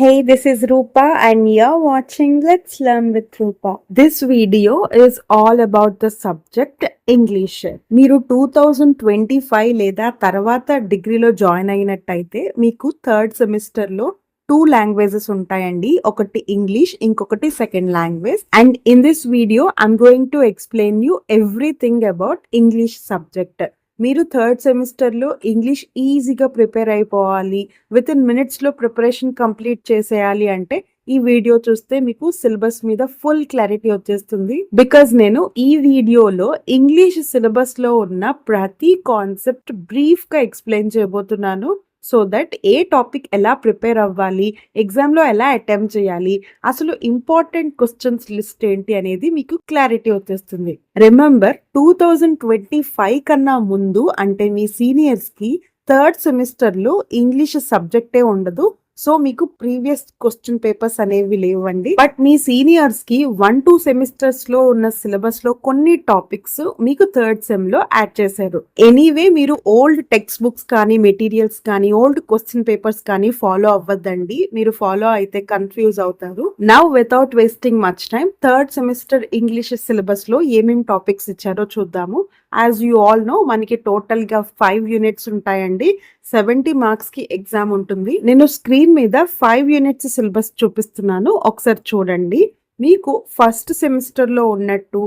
Hey, this is Rupa and you're watching Let's Learn with Rupa. This video is all about the subject English. మీరు 2025 లేదా తర్వాత డిగ్రీలో join అయినట్టయితే మీకు third సెమిస్టర్లో టూ లాంగ్వేజెస్ ఉంటాయండి. ఒకటి ఇంగ్లీష్, ఇంకొకటి second language. And in this video I'm going to explain you everything about English subject. మీరు థర్డ్ సెమిస్టర్లో ఇంగ్లీష్ ఈజీగా ప్రిపేర్ అయిపోవాలి, విత్ ఇన్ మినిట్స్లో ప్రిపరేషన్ కంప్లీట్ చేసేయాలి అంటే ఈ వీడియో చూస్తే మీకు సిలబస్ మీద ఫుల్ క్లారిటీ వచ్చేస్తుంది. బికాజ్ నేను ఈ వీడియోలో ఇంగ్లీష్ సిలబస్లో ఉన్న ప్రతి కాన్సెప్ట్ బ్రీఫ్గా ఎక్స్ప్లెయిన్ చేయబోతున్నాను. సో దట్ ఏ టాపిక్ ఎలా ప్రిపేర్ అవ్వాలి, ఎగ్జామ్లో ఎలా అటెంప్ట్ చేయాలి, అసలు ఇంపార్టెంట్ క్వశ్చన్స్ లిస్ట్ ఏంటి అనేది మీకు క్లారిటీ వచ్చేస్తుంది. రిమెంబర్ 2025 కన్నా ముందు అంటే మీ సీనియర్స్కి థర్డ్ సెమిస్టర్లో ఇంగ్లీష్ సబ్జెక్టే ఉండదు. సో మీకు ప్రీవియస్ క్వశ్చన్ పేపర్స్ అనేవి లేవండి. బట్ మీ సీనియర్స్ కి 1-2 సెమిస్టర్స్ లో ఉన్న సిలబస్ లో కొన్ని టాపిక్స్ మీకు థర్డ్ సెమ్ లో యాడ్ చేశారు. ఎనీవే మీరు ఓల్డ్ టెక్స్ట్ బుక్స్ కానీ, మెటీరియల్స్ కానీ, ఓల్డ్ క్వశ్చన్ పేపర్స్ కానీ ఫాలో అవ్వద్దండి. మీరు ఫాలో అయితే కన్ఫ్యూజ్ అవుతారు. Now without wasting much time, third semester English syllabus లో ఏమేమి టాపిక్స్ ఇచ్చారో చూద్దాము. యాజ్ యూ ఆల్ నో, మనకి టోటల్ గా 5 యూనిట్స్ ఉంటాయండి. 70 మార్క్స్ కి ఎగ్జామ్ ఉంటుంది. నేను స్క్రీన్ మీద 5 యూనిట్స్ సిలబస్ చూపిస్తున్నాను, ఒకసారి చూడండి. మీకు ఫస్ట్ సెమిస్టర్ లో ఉన్నట్టు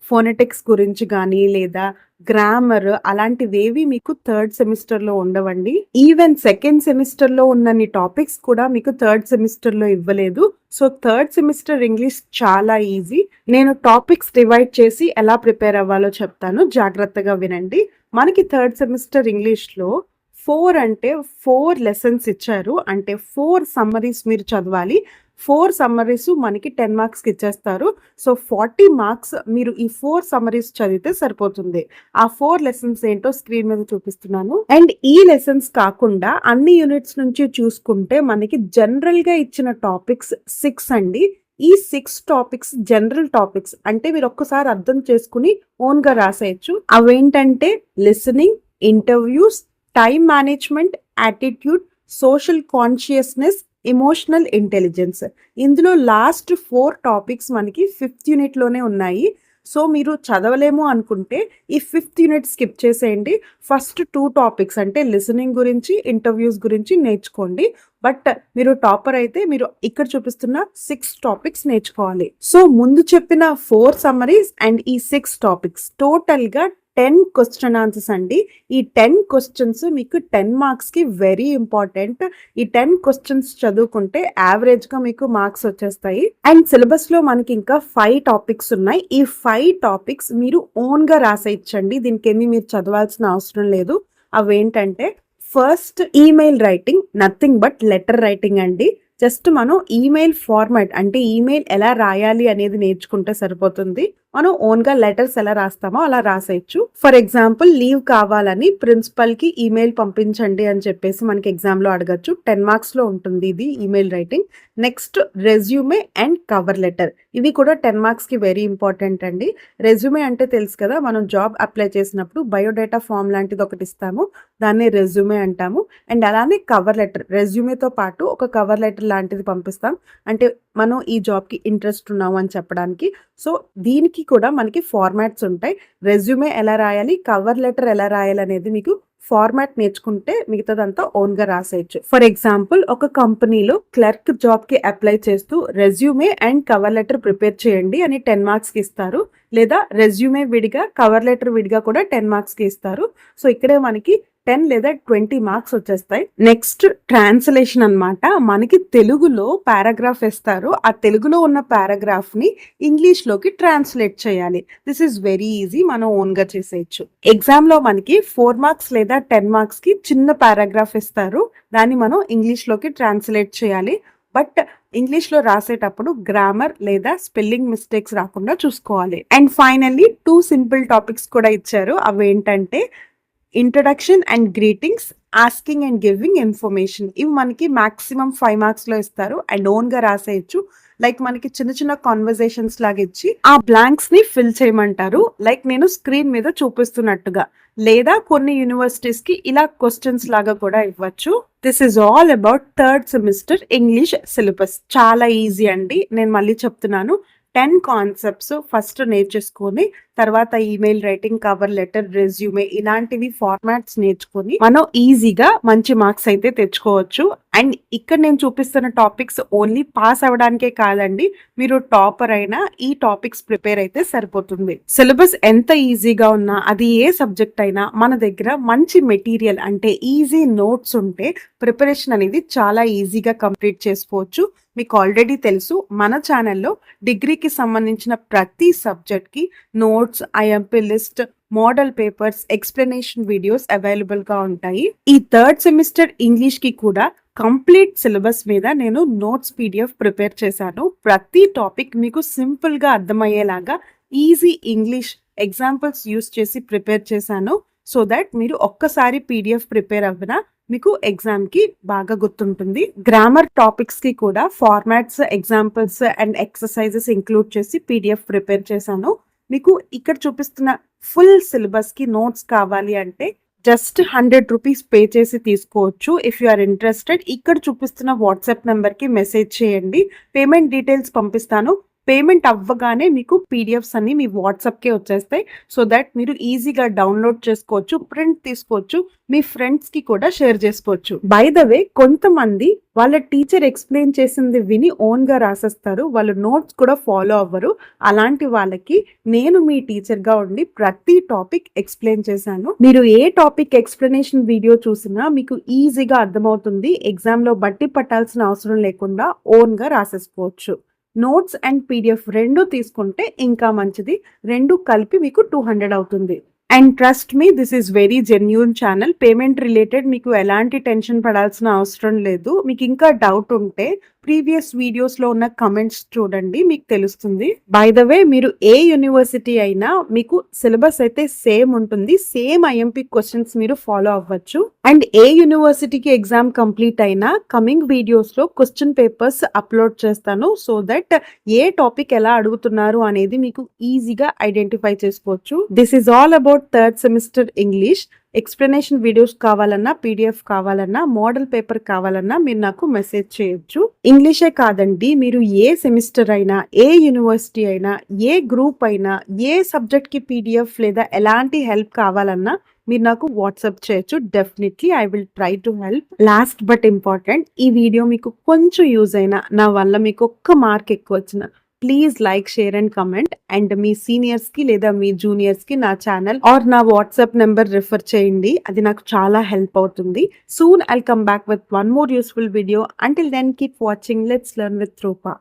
ఫోనెటిక్స్ గురించి కానీ లేదా గ్రామర్ అలాంటివేవి మీకు థర్డ్ సెమిస్టర్ లో ఉండవండి. ఈవెన్ సెకండ్ సెమిస్టర్ లో ఉన్నన్ని టాపిక్స్ కూడా మీకు థర్డ్ సెమిస్టర్ లో ఇవ్వలేదు. సో థర్డ్ సెమిస్టర్ ఇంగ్లీష్ చాలా ఈజీ. నేను టాపిక్స్ డివైడ్ చేసి ఎలా ప్రిపేర్ అవ్వాలో చెప్తాను, జాగ్రత్తగా వినండి. మనకి థర్డ్ సెమిస్టర్ ఇంగ్లీష్ లో 4 లెసన్స్ ఇచ్చారు. అంటే 4 సమ్మరీస్ మీరు చదవాలి. 4 సమ్మరీస్ మనకి 10 మార్క్స్ కి ఇచ్చేస్తారు. సో 40 మార్క్స్ మీరు ఈ 4 సమ్మరీస్ చదివితే సరిపోతుంది. ఆ 4 లెసన్స్ ఏంటో స్క్రీన్ మీద చూపిస్తున్నాను. అండ్ ఈ లెసన్స్ కాకుండా అన్ని యూనిట్స్ నుంచి చూసుకుంటే మనకి జనరల్ గా ఇచ్చిన టాపిక్స్ 6 అండి. ఈ 6 టాపిక్స్ జనరల్ టాపిక్స్, అంటే మీరు ఒక్కసారి అర్థం చేసుకుని ఓన్ గా రాసేయచ్చు. అవేంటంటే listening, interviews, time management, attitude, social consciousness, emotional intelligence. ఇందులో లాస్ట్ 4 టాపిక్స్ మనకి 5th యూనిట్ లోనే ఉన్నాయి. సో మీరు చదవలేము అనుకుంటే ఈ 5th యూనిట్ స్కిప్ చేసేయండి. ఫస్ట్ 2 టాపిక్స్ అంటే లిసనింగ్ గురించి, ఇంటర్వ్యూస్ గురించి నేర్చుకోండి. బట్ మీరు టాపర్ అయితే మీరు ఇక్కడ చూపిస్తున్న 6 టాపిక్స్ నేర్చుకోవాలి. సో ముందు చెప్పిన 4 సమ్మరీస్ అండ్ ఈ 6 టాపిక్స్ టోటల్ గా 10 క్వశ్చన్ ఆన్సర్స్ అండి. ఈ 10 క్వశ్చన్స్ మీకు 10 మార్క్స్ కి వెరీ ఇంపార్టెంట్. ఈ 10 క్వశ్చన్స్ చదువుకుంటే యావరేజ్ గా మీకు మార్క్స్ వచ్చేస్తాయి. అండ్ సిలబస్ లో మనకి ఇంకా 5 టాపిక్స్ ఉన్నాయి. ఈ 5 టాపిక్స్ మీరు ఓన్ గా రాసేయచ్చండి, దీనికి ఏమి మీరు చదవాల్సిన అవసరం లేదు. అవేంటంటే first email writing, nothing but letter writing అండి. జస్ట్ మనం ఈమెయిల్ ఫార్మాట్ అంటే ఈమెయిల్ ఎలా రాయాలి అనేది నేర్చుకుంటే సరిపోతుంది. మనం ఓన్ గా లెటర్స్ ఎలా రాస్తామో అలా రాసేయచ్చు. ఫర్ ఎగ్జాంపుల్ లీవ్ కావాలని ప్రిన్సిపల్ కి ఈమెయిల్ పంపించండి అని చెప్పేసి మనకి ఎగ్జామ్ లో అడగచ్చు. 10 మార్క్స్ లో ఉంటుంది ఇది email writing. Next resume and cover letter, ఇవి కూడా 10 మార్క్స్ కి వెరీ ఇంపార్టెంట్ అండి. రెజ్యూమే అంటే తెలుసు కదా, మనం జాబ్ అప్లై చేసినప్పుడు బయోడేటా ఫామ్ లాంటిది ఒకటి ఇస్తాము, దాన్ని రెజ్యూమే అంటాము. అండ్ అలానే కవర్ లెటర్, రెజ్యూమేతో పాటు ఒక కవర్ లెటర్ లాంటిది పంపిస్తాం, అంటే మనం ఈ జాబ్ కి ఇంట్రెస్ట్ ఉన్నాము అని చెప్పడానికి. సో దీనికి కూడా మనకి ఫార్మాట్స్ ఉంటాయి. రెజ్యూమే ఎలా రాయాలి, కవర్ లెటర్ ఎలా రాయాలి అనేది మీకు ఫార్మాట్ నేర్చుకుంటే మిగతాదంతా ఓన్ గా రాసేయచ్చు. ఫర్ ఎగ్జాంపుల్ ఒక కంపెనీలో క్లర్క్ జాబ్ కి అప్లై చేస్తూ resume and cover letter prepare చేయండి అని 10 మార్క్స్ కి ఇస్తారు. లేదా రెజ్యూమే విడిగా, కవర్ లెటర్ విడిగా కూడా 10 మార్క్స్ కి ఇస్తారు. సో ఇక్కడే మనకి 10 లేదా 20 మార్క్స్ వచ్చేస్తాయి. నెక్స్ట్ ట్రాన్స్లేషన్ అన్నమాట. మనకి తెలుగులో పారాగ్రాఫ్ ఇస్తారు, ఆ తెలుగులో ఉన్న పారాగ్రాఫ్ ని ఇంగ్లీష్ లోకి ట్రాన్స్లేట్ చేయాలి. దిస్ ఈస్ వెరీ ఈజీ, మనం ఓన్ గా చేసేయచ్చు. ఎగ్జామ్ లో మనకి 4 మార్క్స్ లేదా 10 మార్క్స్ కి చిన్న పారాగ్రాఫ్ ఇస్తారు, దాన్ని మనం ఇంగ్లీష్ లోకి ట్రాన్స్లేట్ చేయాలి. బట్ ఇంగ్లీష్ లో రాసేటప్పుడు గ్రామర్ లేదా స్పెల్లింగ్ మిస్టేక్స్ రాకుండా చూసుకోవాలి. అండ్ ఫైనల్లీ 2 సింపుల్ టాపిక్స్ కూడా ఇచ్చారు. అవి ఏంటంటే introduction and greetings asking and giving information. ఇవి మనకి మాక్సిమం 5 మార్క్స్ లో ఇస్తారు అండ్ ఓన్ గా రాసేయచ్చు. లైక్ మనకి చిన్న చిన్న కాన్వర్సేషన్స్ లాగా ఇచ్చి ఆ బ్లాంక్స్ ని ఫిల్ చేయమంటారు. లైక్ నేను స్క్రీన్ మీద చూపిస్తున్నట్టుగా, లేదా కొన్ని యూనివర్సిటీస్ కి ఇలా క్వశ్చన్స్ లాగా కూడా ఇవ్వచ్చు. This is all about third semester English syllabus. చాలా ఈజీ అండి. నేను మళ్ళీ చెప్తున్నాను, 10 కాన్సెప్ట్స్ ఫస్ట్ నేర్చేసుకొని తర్వాత email writing, cover letter, resume ఇలాంటివి ఫార్మాట్స్ నేర్చుకొని మనం ఈజీగా మంచి మార్క్స్ అయితే తెచ్చుకోవచ్చు. అండ్ ఇక్కడ నేను చూపిస్తున్న టాపిక్స్ ఓన్లీ పాస్ అవ్వడానికే కాదండి, మీరు టాపర్ అయినా ఈ టాపిక్స్ ప్రిపేర్ అయితే సరిపోతుంది. సిలబస్ ఎంత ఈజీగా ఉన్నా, అది ఏ సబ్జెక్ట్ అయినా, మన దగ్గర మంచి మెటీరియల్ అంటే ఈజీ నోట్స్ ఉంటే ప్రిపరేషన్ అనేది చాలా ఈజీగా కంప్లీట్ చేసుకోవచ్చు. మీకు ఆల్రెడీ తెలుసు, మన ఛానల్లో డిగ్రీకి సంబంధించిన ప్రతి సబ్జెక్ట్ కి notes, IMP list, model papers, explanation videos available గా ఉంటాయి. ఈ థర్డ్ సెమిస్టర్ ఇంగ్లీష్ కి కూడా కంప్లీట్ సిలబస్ మీద నేను నోట్స్ పీడిఎఫ్ ప్రిపేర్ చేశాను. ప్రతి టాపిక్ మీకు సింపుల్ గా అర్థమయ్యేలాగా ఈజీ ఇంగ్లీష్ ఎగ్జాంపుల్స్ యూస్ చేసి ప్రిపేర్ చేశాను. సో దట్ మీరు ఒక్కసారి పీడిఎఫ్ ప్రిపేర్ అవ్వనా మీకు ఎగ్జామ్ కి బాగా గుర్తుంటుంది. గ్రామర్ టాపిక్స్ కి కూడా formats, examples and exercises include చేసి పీడిఎఫ్ ప్రిపేర్ చేశాను. మీకు ఇక్కడ చూపిస్తున్న ఫుల్ సిలబస్ కి నోట్స్ కావాలి అంటే జస్ట్ 100 రూపీస్ పే చేసి తీసుకోవచ్చు. ఇఫ్ యు ఆర్ ఇంట్రెస్టెడ్, ఇక్కడ చూపిస్తున్న వాట్సాప్ నెంబర్ కి మెసేజ్ చేయండి. పేమెంట్ డీటెయిల్స్ పంపిస్తాను. పేమెంట్ అవ్వగానే మీకు పీడిఎఫ్స్ అన్ని మీ వాట్సాప్కే వచ్చేస్తాయి. సో దట్ మీరు ఈజీగా డౌన్లోడ్ చేసుకోవచ్చు, ప్రింట్ తీసుకోవచ్చు, మీ ఫ్రెండ్స్ కి కూడా షేర్ చేసుకోవచ్చు. బై ద వే, కొంతమంది వాళ్ళ టీచర్ ఎక్స్ప్లెయిన్ చేసింది విని ఓన్ గా రాసేస్తారు, వాళ్ళు నోట్స్ కూడా ఫాలో అవ్వరు. అలాంటి వాళ్ళకి నేను మీ టీచర్ గా ఉండి ప్రతి టాపిక్ ఎక్స్ప్లెయిన్ చేశాను. మీరు ఏ టాపిక్ ఎక్స్ప్లెనేషన్ వీడియో చూసినా మీకు ఈజీగా అర్థమవుతుంది. ఎగ్జామ్ లో బట్టి పట్టాల్సిన అవసరం లేకుండా ఓన్ గా రాసేసుకోవచ్చు. నోట్స్ అండ్ పీడిఎఫ్ రెండు తీసుకుంటే ఇంకా మంచిది. రెండు కలిపి మీకు 200 అవుతుంది. And trust me, this is very genuine channel. Payment related మీకు ఎలాంటి టెన్షన్ పడాల్సిన అవసరం లేదు. మీకు ఇంకా డౌట్ ఉంటే ప్రీవియస్ వీడియోస్ లో ఉన్న కమెంట్స్ చూడండి, మీకు తెలుస్తుంది. బై ద వే, మీరు ఏ యూనివర్సిటీ అయినా మీకు సిలబస్ అయితే సేమ్ ఉంటుంది. సేమ్ ఐఎంపీ క్వశ్చన్స్ మీరు ఫాలో అవ్వచ్చు. అండ్ ఏ యూనివర్సిటీకి ఎగ్జామ్ కంప్లీట్ అయినా కమింగ్ వీడియోస్ లో క్వశ్చన్ పేపర్స్ అప్లోడ్ చేస్తాను. సో దట్ ఏ టాపిక్ ఎలా అడుగుతున్నారు అనేది మీకు ఈజీగా ఐడెంటిఫై చేసుకోవచ్చు. This is all about third semester English. Explanation videos కావాలన్నా, పీడిఎఫ్ కావాలన్నా, మోడల్ పేపర్ కావాలన్నా మీరు నాకు మెసేజ్ చేయొచ్చు. ఇంగ్లీషే కాదండి, మీరు ఏ సెమిస్టర్ అయినా, ఏ యూనివర్సిటీ అయినా, ఏ గ్రూప్ అయినా, ఏ సబ్జెక్ట్ కి పీడిఎఫ్ లేదా ఎలాంటి హెల్ప్ కావాలన్నా మీరు నాకు వాట్సాప్ చేయొచ్చు. Definitely I will try to help. Last but important, ఈ వీడియో మీకు కొంచెం యూజ్ అయినా, నా వల్ల మీకు ఒక్క మార్క్ ఎక్కువ వచ్చిన, please like, share and comment. And మీ సీనియర్స్ కి లేదా మీ జూనియర్స్ కి నా ఛానల్ ఆర్ నా వాట్సాప్ నెంబర్ రిఫర్ చేయండి. అది నాకు చాలా హెల్ప్ అవుతుంది. Soon I'll come back with one more useful video. Until then keep watching. Let's learn with Roopa.